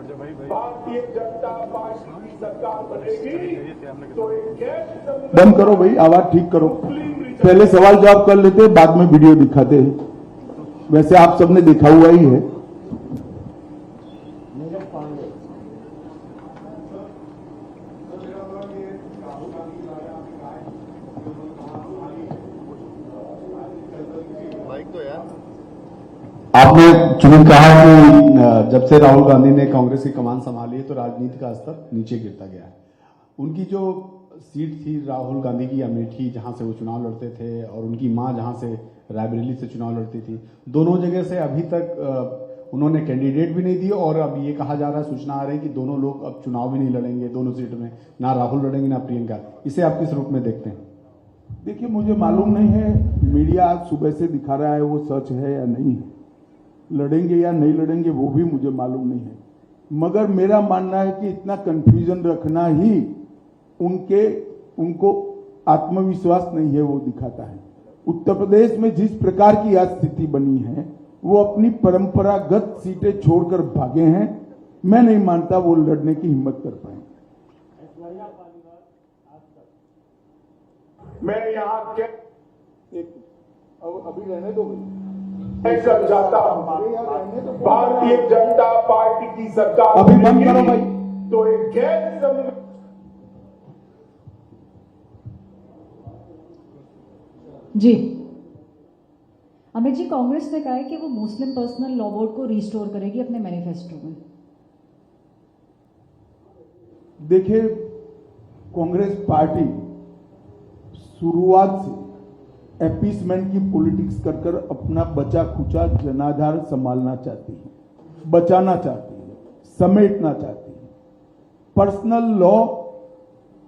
Bharatiya Janata party की सरकार बनेगी तो एक बंद करो भाई, आवाज ठीक करो। पहले सवाल जवाब कर लेते, बाद में वीडियो दिखाते हैं। वैसे आप सबने देखा हुआ ही है। आपने चुनिंद कहा कि जब से राहुल गांधी ने कांग्रेस की कमान संभाली है तो राजनीति का स्तर नीचे गिरता गया है। उनकी जो सीट थी राहुल गांधी की अमेठी, जहां से वो चुनाव लड़ते थे, और उनकी मां जहां से रायबरेली से चुनाव लड़ती थी, दोनों जगह से अभी तक उन्होंने कैंडिडेट भी नहीं दिए। और अब ये कहा जा रहा है, सूचना आ रही है कि दोनों लोग अब चुनाव भी नहीं लड़ेंगे दोनों सीट में, ना राहुल लड़ेंगे ना प्रियंका। इसे आप किस रूप में देखते हैं? देखिए, मुझे मालूम नहीं है मीडिया आज सुबह से दिखा रहा है वो सच है या नहीं है, लड़ेंगे या नहीं लड़ेंगे वो भी मुझे मालूम नहीं है। मगर मेरा मानना है कि इतना कंफ्यूजन रखना ही उनको आत्मविश्वास नहीं है वो दिखाता है। उत्तर प्रदेश में जिस प्रकार की आज स्थिति बनी है, वो अपनी परंपरागत सीटें छोड़कर भागे हैं। मैं नहीं मानता वो लड़ने की हिम्मत कर पाए। मैं यहाँ के अभी रहने दो मैं समझाता हूँ, भारतीय जनता पार्टी की सरकार अभी बंद करो भाई। तो एक गैर जी अमित जी, कांग्रेस ने कहा है कि वो मुस्लिम पर्सनल लॉ बोर्ड को रिस्टोर करेगी अपने मैनिफेस्टो में। देखिए, कांग्रेस पार्टी शुरुआत से अपीसमेंट की पॉलिटिक्स कर कर अपना बचा खुचा जनाधार संभालना चाहती है, बचाना चाहती है, समेटना चाहती है। पर्सनल लॉ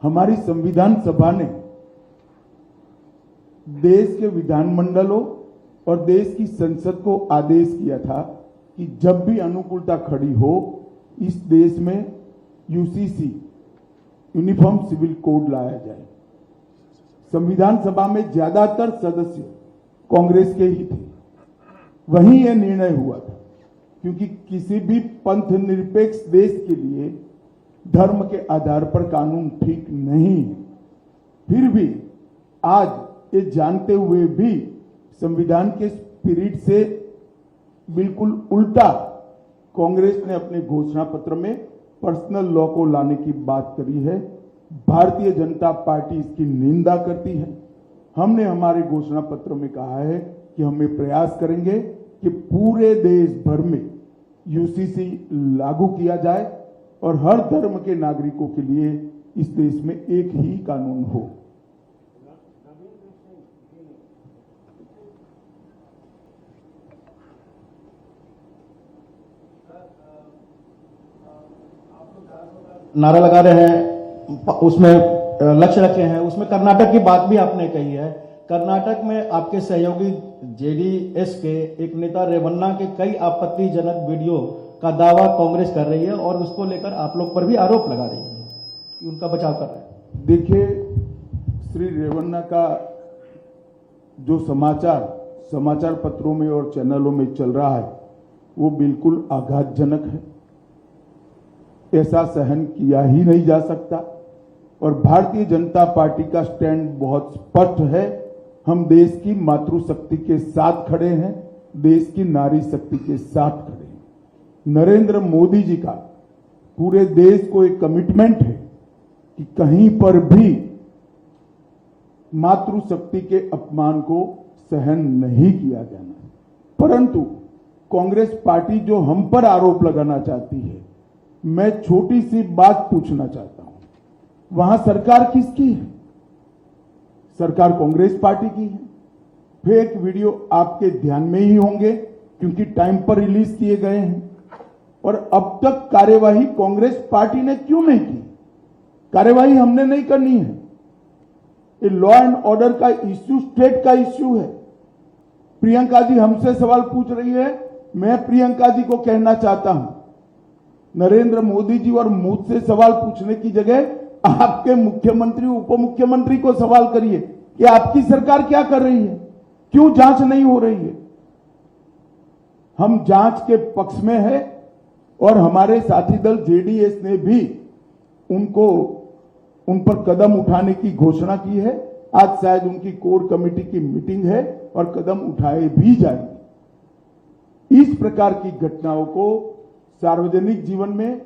हमारी संविधान सभा ने देश के विधानमंडलों और देश की संसद को आदेश किया था कि जब भी अनुकूलता खड़ी हो, इस देश में यूसीसी यूनिफॉर्म सिविल कोड लाया जाए। संविधान सभा में ज्यादातर सदस्य कांग्रेस के ही थे, वहीं यह निर्णय हुआ था, क्योंकि किसी भी पंथ निरपेक्ष देश के लिए धर्म के आधार पर कानून ठीक नहीं है। फिर भी आज ये जानते हुए भी संविधान के स्पिरिट से बिल्कुल उल्टा कांग्रेस ने अपने घोषणा पत्र में पर्सनल लॉ को लाने की बात करी है। भारतीय जनता पार्टी इसकी निंदा करती है। हमने हमारे घोषणा पत्र में कहा है कि हम ये प्रयास करेंगे कि पूरे देश भर में यूसीसी लागू किया जाए और हर धर्म के नागरिकों के लिए इस देश में एक ही कानून हो। नारा लगा रहे हैं, उसमें लक्ष्य रखे हैं, उसमें कर्नाटक की बात भी आपने कही है। कर्नाटक में आपके सहयोगी जेडीएस के एक नेता रेवन्ना के कई आपत्तिजनक वीडियो का दावा कांग्रेस कर रही है और उसको लेकर आप लोग पर भी आरोप लगा रही है कि उनका बचाव कर रहे हैं। देखिए, श्री रेवन्ना का जो समाचार पत्रों में और चैनलों में चल रहा है वो बिल्कुल आघातजनक है। ऐसा सहन किया ही नहीं जा सकता। और भारतीय जनता पार्टी का स्टैंड बहुत स्पष्ट है। हम देश की मातृशक्ति के साथ खड़े हैं, देश की नारी शक्ति के साथ खड़े हैं। नरेंद्र मोदी जी का पूरे देश को एक कमिटमेंट है कि कहीं पर भी मातृशक्ति के अपमान को सहन नहीं किया जाना। परंतु कांग्रेस पार्टी जो हम पर आरोप लगाना चाहती है, मैं छोटी सी बात पूछना चाहता हूं, वहां सरकार किसकी है? सरकार कांग्रेस पार्टी की है। फेक वीडियो आपके ध्यान में ही होंगे क्योंकि टाइम पर रिलीज किए गए हैं। और अब तक कार्यवाही कांग्रेस पार्टी ने क्यों नहीं की? कार्यवाही हमने नहीं करनी है। ये लॉ एंड ऑर्डर का इश्यू स्टेट का इश्यू है। प्रियंका जी हमसे सवाल पूछ रही है, मैं प्रियंका जी को कहना चाहता हूं, नरेंद्र मोदी जी और मुझसे सवाल पूछने की जगह आपके मुख्यमंत्री उप मुख्यमंत्री को सवाल करिए कि आपकी सरकार क्या कर रही है, क्यों जांच नहीं हो रही है। हम जांच के पक्ष में है, और हमारे साथी दल जेडीएस ने भी उन पर कदम उठाने की घोषणा की है। आज शायद उनकी कोर कमेटी की मीटिंग है और कदम उठाए भी जाएंगे। इस प्रकार की घटनाओं को सार्वजनिक जीवन में,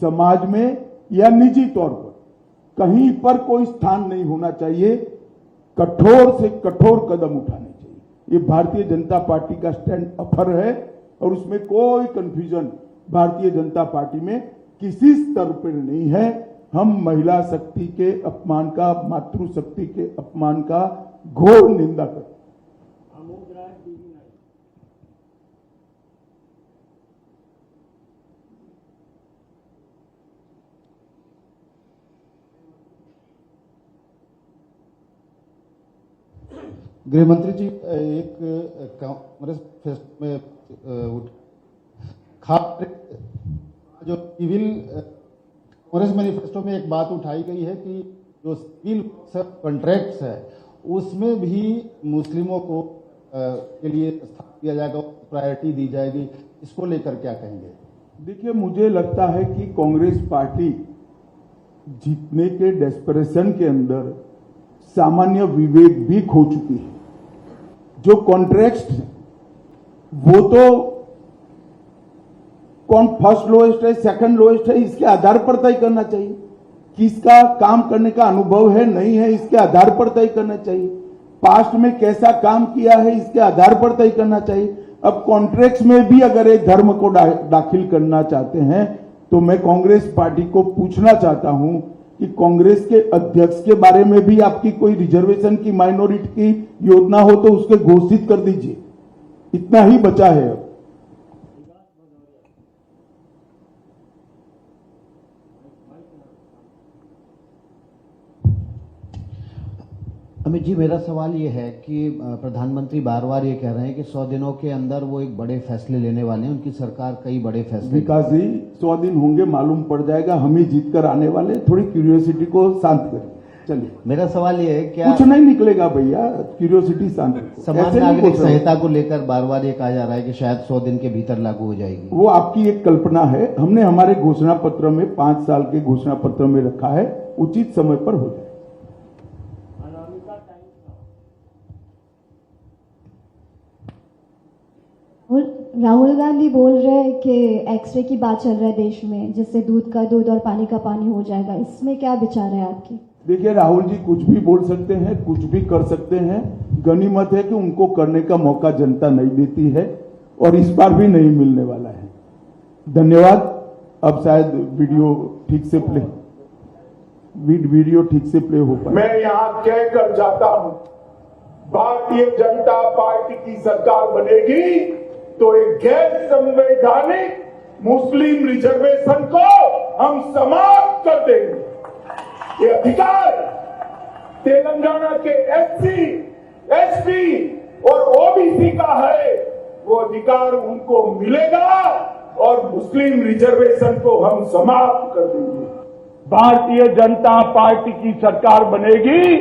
समाज में या निजी तौर पर कहीं पर कोई स्थान नहीं होना चाहिए। कठोर से कठोर कदम उठाने चाहिए। ये भारतीय जनता पार्टी का स्टैंड अपर है और उसमें कोई कंफ्यूजन भारतीय जनता पार्टी में किसी स्तर पर नहीं है। हम महिला शक्ति के अपमान का, मातृशक्ति के अपमान का घोर निंदा करते हैं। गृह मंत्री जी, एक कांग्रेस में खास जो सिविल कांग्रेस मैनिफेस्टो में एक बात उठाई गई है कि जो सिविल कॉन्ट्रैक्ट्स है उसमें भी मुस्लिमों को के लिए स्थान दिया जाएगा, प्रायोरिटी दी जाएगी। इसको लेकर क्या कहेंगे? देखिए, मुझे लगता है कि कांग्रेस पार्टी जीतने के डेस्परेशन के अंदर सामान्य विवेक भी खो चुकी है। जो कॉन्ट्रैक्ट है वो तो कौन फर्स्ट लोएस्ट है, सेकंड लोएस्ट है, इसके आधार पर तय करना चाहिए। किसका काम करने का अनुभव है, नहीं है, इसके आधार पर तय करना चाहिए। पास्ट में कैसा काम किया है, इसके आधार पर तय करना चाहिए। अब कॉन्ट्रैक्ट्स में भी अगर एक धर्म को दाखिल करना चाहते हैं तो मैं कांग्रेस पार्टी को पूछना चाहता हूं कि कांग्रेस के अध्यक्ष के बारे में भी आपकी कोई रिजर्वेशन की, माइनॉरिटी की योजना हो तो उसके घोषित कर दीजिए। इतना ही बचा है अब। अमित जी, मेरा सवाल ये है कि प्रधानमंत्री बार बार ये कह रहे हैं कि 100 दिनों के अंदर वो एक बड़े फैसले लेने वाले हैं। उनकी सरकार कई बड़े फैसले। विकास जी, 100 दिन होंगे, मालूम पड़ जाएगा। हम ही जीत कर आने वाले। थोड़ी क्यूरियोसिटी को शांत करें। चलिए, मेरा सवाल ये है, क्या कुछ नहीं निकलेगा भैया, क्यूरियोसिटी शांत करें। समान नागरिक संहिता को लेकर बार बार ये कहा जा रहा है कि शायद 100 दिन के भीतर लागू हो जाएगी। वो आपकी एक कल्पना है। हमने हमारे घोषणा पत्र में 5 साल के घोषणा पत्र में रखा है, उचित समय पर हो जाए। राहुल गांधी बोल रहे हैं कि एक्सरे की बात चल रहा है देश में, जिससे दूध का दूध और पानी का पानी हो जाएगा। इसमें क्या विचार है आपकी? देखिए, राहुल जी कुछ भी बोल सकते हैं, कुछ भी कर सकते हैं। गनीमत है कि उनको करने का मौका जनता नहीं देती है और इस बार भी नहीं मिलने वाला है। धन्यवाद। अब शायद वीडियो ठीक से प्ले हो पाए। मैं यहां कहकर जाता हूं, भारतीय जनता पार्टी की सरकार बनेगी तो एक गैर संवैधानिक मुस्लिम रिजर्वेशन को हम समाप्त कर देंगे। ये अधिकार तेलंगाना के एससी, एसटी और ओबीसी का है, वो अधिकार उनको मिलेगा और मुस्लिम रिजर्वेशन को हम समाप्त कर देंगे। भारतीय जनता पार्टी की सरकार बनेगी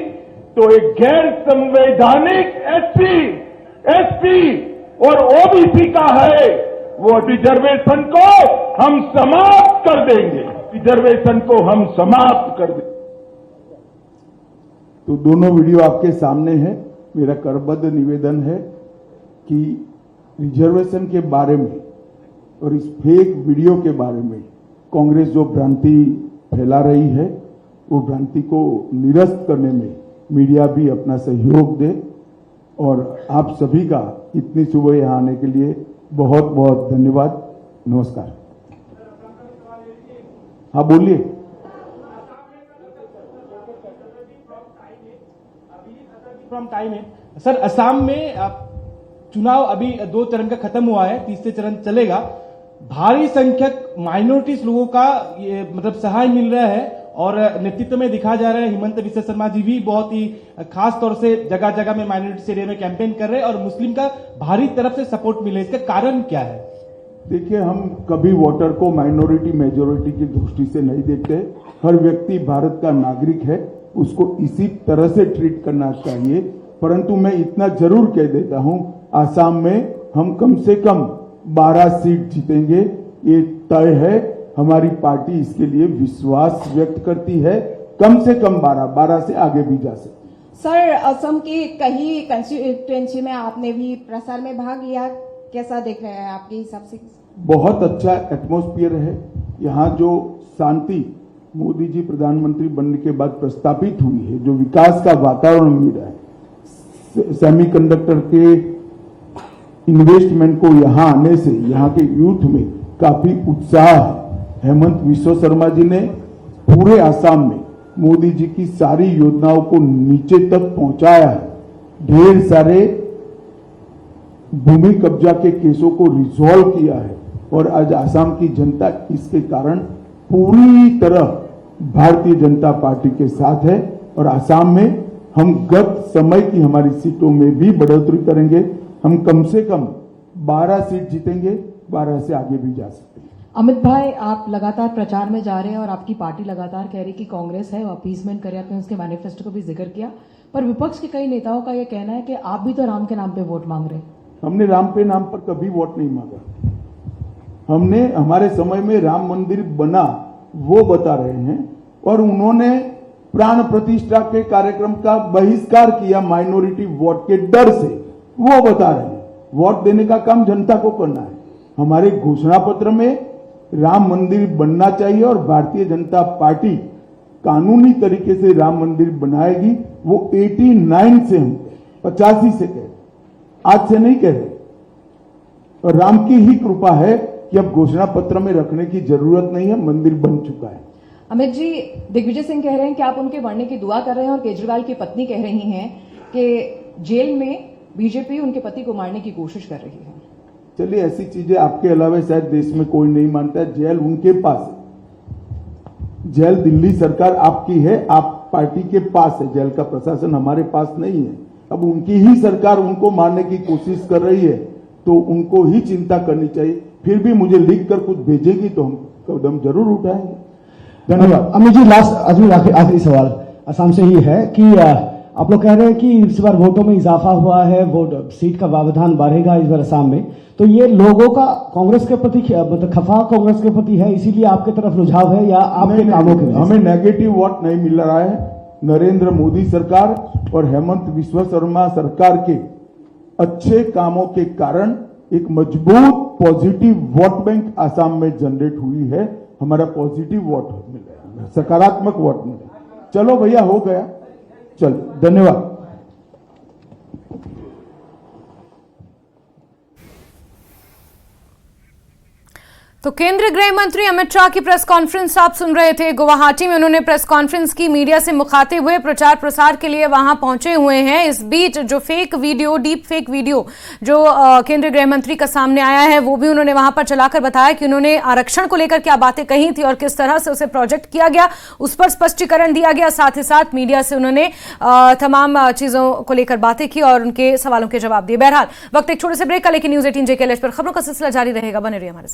तो एक गैर संवैधानिक एससी, एसटी और ओबीसी का है, वो रिजर्वेशन को हम समाप्त कर देंगे। रिजर्वेशन को हम समाप्त कर देंगे। तो दोनों वीडियो आपके सामने है। मेरा करबद्ध निवेदन है कि रिजर्वेशन के बारे में और इस फेक वीडियो के बारे में कांग्रेस जो भ्रांति फैला रही है, वो भ्रांति को निरस्त करने में मीडिया भी अपना सहयोग दे। और आप सभी का इतनी सुबह यहाँ आने के लिए बहुत बहुत धन्यवाद। नमस्कार। हाँ, बोलिए। फ्रॉम टाइम है सर। असम में चुनाव अभी 2 चरण का खत्म हुआ है, तीसरे चरण चलेगा। भारी संख्यक माइनॉरिटीज लोगों का ये मतलब सहाय मिल रहा है और नेतृत्व में दिखा जा रहा है। हिमंत बिस्वा शर्मा जी भी बहुत ही खास तौर से जगह जगह में माइनॉरिटी एरिया में कैंपेन कर रहे हैं और मुस्लिम का भारी तरफ से सपोर्ट मिले। इसका कारण क्या है? देखिए, हम कभी वोटर को माइनॉरिटी मेजोरिटी की दृष्टि से नहीं देखते। हर व्यक्ति भारत का नागरिक है, उसको इसी तरह से ट्रीट करना चाहिए। परंतु मैं इतना जरूर कह देता हूं, आसाम में हम कम से कम 12 सीट जीतेंगे ये तय है। हमारी पार्टी इसके लिए विश्वास व्यक्त करती है। कम से कम 12 से आगे भी जा सकते। सर, असम की कई कंस्टिट्यूएंसी में आपने भी प्रसार में भाग लिया, कैसा देख रहे हैं आपके हिसाब से? बहुत अच्छा एटमॉस्फेयर है यहाँ। जो शांति मोदी जी प्रधानमंत्री बनने के बाद प्रस्तापित हुई है, जो विकास का वातावरण मिल रहा है, सेमीकंडक्टर के इन्वेस्टमेंट को यहाँ आने से यहाँ के यूथ में काफी उत्साह है। हेमंत विश्व शर्मा जी ने पूरे आसाम में मोदी जी की सारी योजनाओं को नीचे तक पहुंचाया है। ढेर सारे भूमि कब्जा के केसों को रिजॉल्व किया है और आज आसाम की जनता इसके कारण पूरी तरह भारतीय जनता पार्टी के साथ है। और आसाम में हम गत समय की हमारी सीटों में भी बढ़ोतरी करेंगे। हम कम से कम 12 सीट जीतेंगे, 12 से आगे भी जा सकते हैं। अमित भाई, आप लगातार प्रचार में जा रहे हैं और आपकी पार्टी लगातार कह रही कि कांग्रेस है वो अपीसमेंट करे। आपने उसके मैनिफेस्टो को भी जिक्र किया, पर विपक्ष के कई नेताओं का यह कहना है कि आप भी तो राम के नाम पे वोट मांग रहे हैं। हमने राम पे नाम पर कभी वोट नहीं मांगा। हमने हमारे समय में राम मंदिर बना वो बता रहे हैं और उन्होंने प्राण प्रतिष्ठा के कार्यक्रम का बहिष्कार किया माइनॉरिटी वोट के डर से, वो बता रहे हैं। वोट देने का काम जनता को करना है। हमारे घोषणा पत्र में राम मंदिर बनना चाहिए और भारतीय जनता पार्टी कानूनी तरीके से राम मंदिर बनाएगी। वो 89 से हम 85 से कह, आज से नहीं कह रहे। और राम की ही कृपा है कि अब घोषणा पत्र में रखने की जरूरत नहीं है, मंदिर बन चुका है। अमित जी, दिग्विजय सिंह कह रहे हैं कि आप उनके बढ़ने की दुआ कर रहे हैं और केजरीवाल की पत्नी कह रही हैं कि जेल में बीजेपी उनके पति को मारने की कोशिश कर रही है। चलिए, ऐसी चीजें आपके अलावा शायद देश में कोई नहीं मानता है। जेल उनके पास है। जेल दिल्ली सरकार आपकी है, आप पार्टी के पास है। जेल का प्रशासन हमारे पास नहीं है। अब उनकी ही सरकार उनको मारने की कोशिश कर रही है तो उनको ही चिंता करनी चाहिए। फिर भी मुझे लिख कर कुछ भेजेगी तो हम कदम जरूर उठाएंगे। धन्यवाद। अमित जी, लास्ट आखिरी सवाल असम से ही है कि आप लोग कह रहे हैं कि इस बार वोटों में इजाफा हुआ है, वोट सीट का व्यवधान बढ़ेगा इस बार असम में, तो ये लोगों का कांग्रेस के प्रति मतलब खफा कांग्रेस के प्रति है, इसीलिए आपके तरफ रुझाव है या आपके कामों के वजह से? हमें नेगेटिव वोट नहीं मिल रहा है। नरेंद्र मोदी सरकार और हेमंत विश्व शर्मा सरकार के अच्छे कामों के कारण एक मजबूत पॉजिटिव वोट बैंक आसाम में जनरेट हुई है। हमारा पॉजिटिव वोट मिल रहा है, सकारात्मक वोट मिल रहा है। चलो भैया, हो गया। चलो, धन्यवाद। तो केंद्रीय गृह मंत्री अमित शाह की प्रेस कॉन्फ्रेंस आप सुन रहे थे। गुवाहाटी में उन्होंने प्रेस कॉन्फ्रेंस की, मीडिया से मुखातिब हुए, प्रचार प्रसार के लिए वहां पहुंचे हुए हैं। इस बीच जो fake video, deep fake video जो केंद्रीय गृह मंत्री का सामने आया है, वो भी उन्होंने वहां पर चलाकर बताया कि उन्होंने आरक्षण को लेकर क्या बातें कही थी और किस तरह से उसे प्रोजेक्ट किया गया, उस पर स्पष्टीकरण दिया गया। साथ ही साथ मीडिया से उन्होंने तमाम चीजों को लेकर बातें की और उनके सवालों के जवाब दिए। बहरहाल, वक्त एक छोटे से ब्रेक का, लेकिन न्यूज 18 JKLH पर खबरों का सिलसिला जारी रहेगा। बने रहिए हमारे साथ।